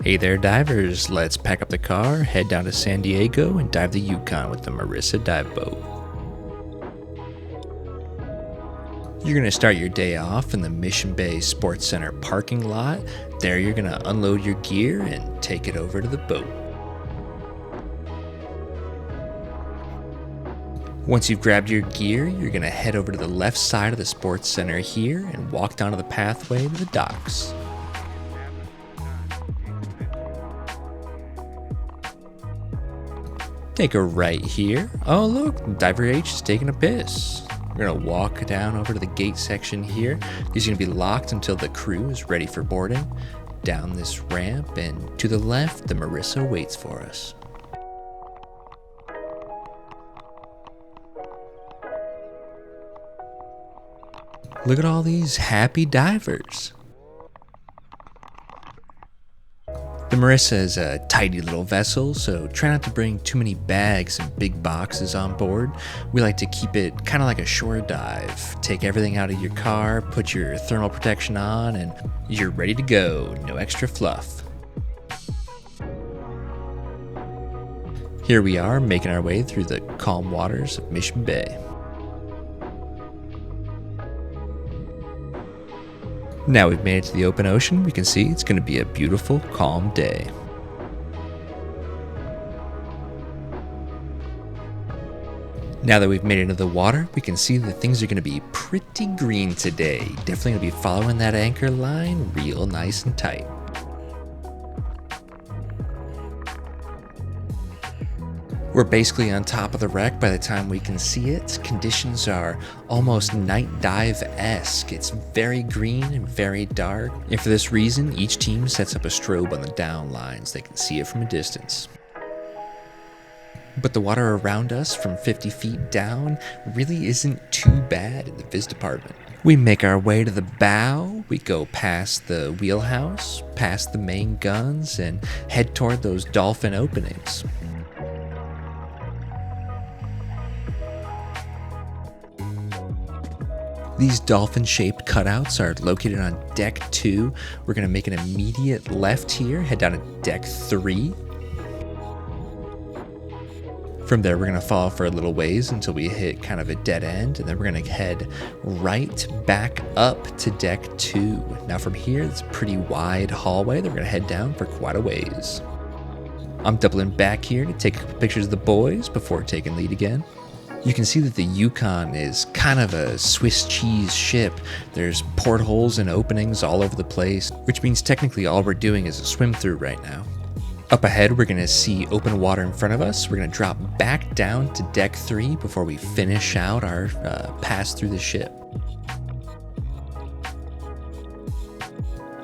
Hey there divers, let's pack up the car, head down to San Diego and dive the Yukon with the Marissa dive boat. You're going to start your day off in the Mission Bay Sports Center parking lot. There you're going to unload your gear and take it over to the boat. Once you've grabbed your gear, you're going to head over to the left side of the Sports Center here and walk down to the pathway to the docks. Take a right here. Oh look, Diver H is taking a piss. We're gonna walk down over to the gate section here. These are gonna be locked until the crew is ready for boarding. Down this ramp and to the left, the Marissa waits for us. Look at all these happy divers. The Marissa is a tidy little vessel, so try not to bring too many bags and big boxes on board. We like to keep it kind of like a shore dive. Take everything out of your car, put your thermal protection on, and you're ready to go. No extra fluff. Here we are, making our way through the calm waters of Mission Bay. Now we've made it to the open ocean, we can see it's going to be a beautiful, calm day. Now that we've made it into the water, we can see that things are going to be pretty green today. Definitely going to be following that anchor line real nice and tight. We're basically on top of the wreck by the time we can see it. Conditions are almost night dive-esque. It's very green and very dark. And for this reason, each team sets up a strobe on the down lines. They can see it from a distance. But the water around us from 50 feet down really isn't too bad in the Viz department. We make our way to the bow, we go past the wheelhouse, past the main guns, and head toward those dolphin openings. These dolphin-shaped cutouts are located on deck 2. We're going to make an immediate left here, head down to deck 3. From there, we're going to follow for a little ways until we hit kind of a dead end, and then we're going to head right back up to deck 2. Now from here, it's a pretty wide hallway that we're going to head down for quite a ways. I'm doubling back here to take a couple pictures of the boys before taking lead again. You can see that the Yukon is kind of a Swiss cheese ship. There's portholes and openings all over the place, which means technically all we're doing is a swim through right now. Up ahead, we're going to see open water in front of us. We're going to drop back down to deck 3 before we finish out our pass through the ship.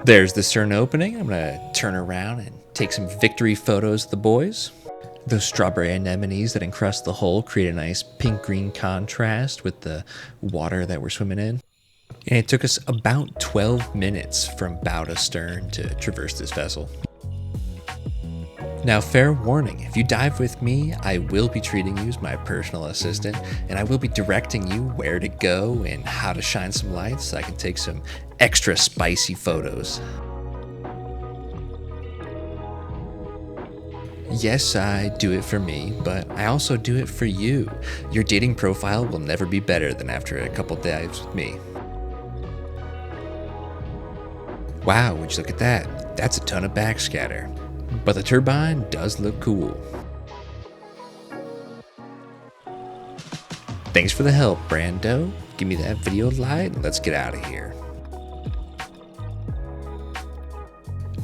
There's the stern opening. I'm going to turn around and take some victory photos of the boys. Those strawberry anemones that encrust the hull create a nice pink-green contrast with the water that we're swimming in. And it took us about 12 minutes from bow to stern to traverse this vessel. Now, fair warning, if you dive with me, I will be treating you as my personal assistant, and I will be directing you where to go and how to shine some lights so I can take some extra spicy photos. Yes, I do it for me, but I also do it for you. Your dating profile will never be better than after a couple dives with me. Wow, would you look at that? That's a ton of backscatter. But the turbine does look cool. Thanks for the help, Brando. Give me that video light and let's get out of here.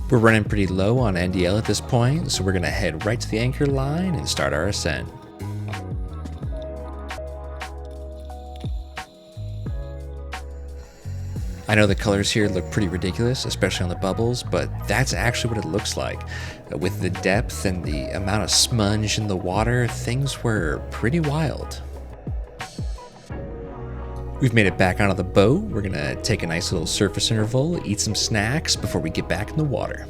We're running pretty low on NDL at this point, so we're going to head right to the anchor line and start our ascent. I know the colors here look pretty ridiculous, especially on the bubbles, but that's actually what it looks like. With the depth and the amount of sponge in the water, things were pretty wild. We've made it back onto the boat. We're gonna take a nice little surface interval, eat some snacks before we get back in the water.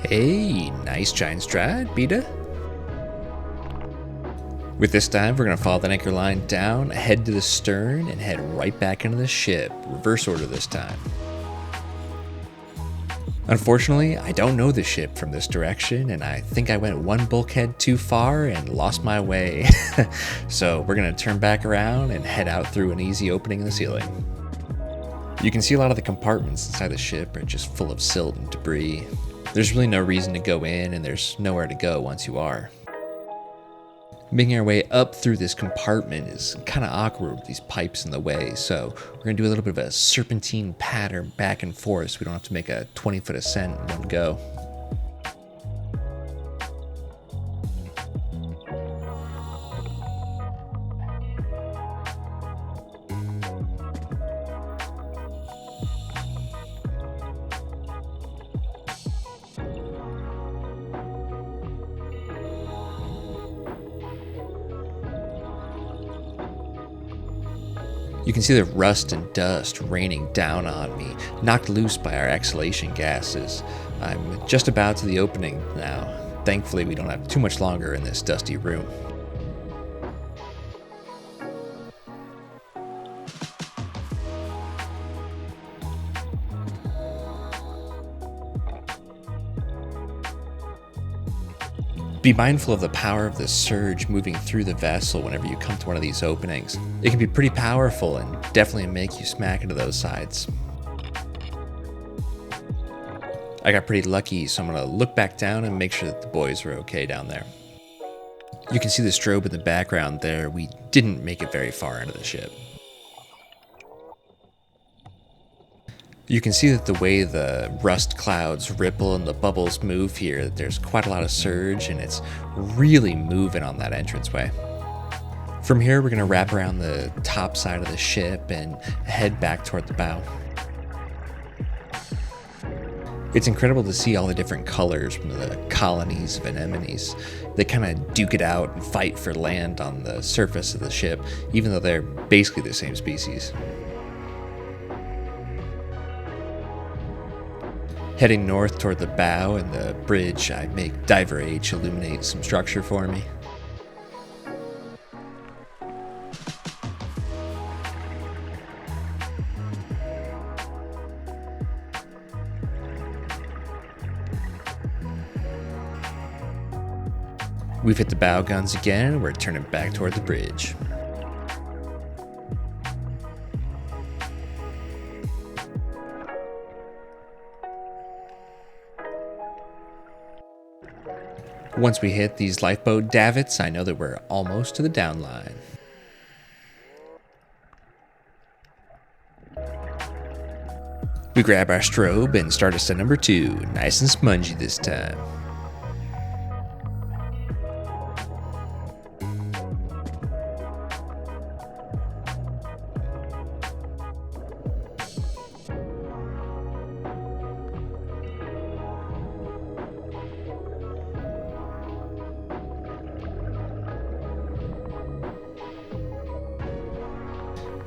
Hey, nice giant stride, Beta. With this dive, we're going to follow that anchor line down, head to the stern, and head right back into the ship. Reverse order this time. Unfortunately, I don't know the ship from this direction, and I think I went one bulkhead too far and lost my way. So we're going to turn back around and head out through an easy opening in the ceiling. You can see a lot of the compartments inside the ship are just full of silt and debris. There's really no reason to go in, and there's nowhere to go once you are. Making our way up through this compartment is kind of awkward with these pipes in the way, so we're going to do a little bit of a serpentine pattern back and forth so we don't have to make a 20-foot ascent in one go. You can see the rust and dust raining down on me, knocked loose by our exhalation gases. I'm just about to the opening now. Thankfully, we don't have too much longer in this dusty room. Be mindful of the power of the surge moving through the vessel whenever you come to one of these openings. It can be pretty powerful and definitely make you smack into those sides. I got pretty lucky, so I'm going to look back down and make sure that the boys are okay down there. You can see the strobe in the background there. We didn't make it very far into the ship. You can see that the way the rust clouds ripple and the bubbles move here, there's quite a lot of surge and it's really moving on that entranceway. From here, we're going to wrap around the top side of the ship and head back toward the bow. It's incredible to see all the different colors from the colonies of anemones. They kind of duke it out and fight for land on the surface of the ship, even though they're basically the same species. Heading north toward the bow and the bridge, I make Diver H illuminate some structure for me. We've hit the bow guns again, and we're turning back toward the bridge. Once we hit these lifeboat davits, I know that we're almost to the downline. We grab our strobe and start ascent number 2, nice and smungy this time.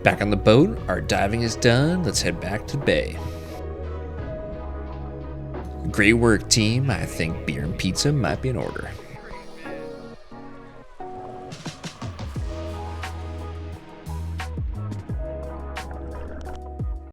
Back on the boat, our diving is done. Let's head back to the bay. Great work, team. I think beer and pizza might be in order.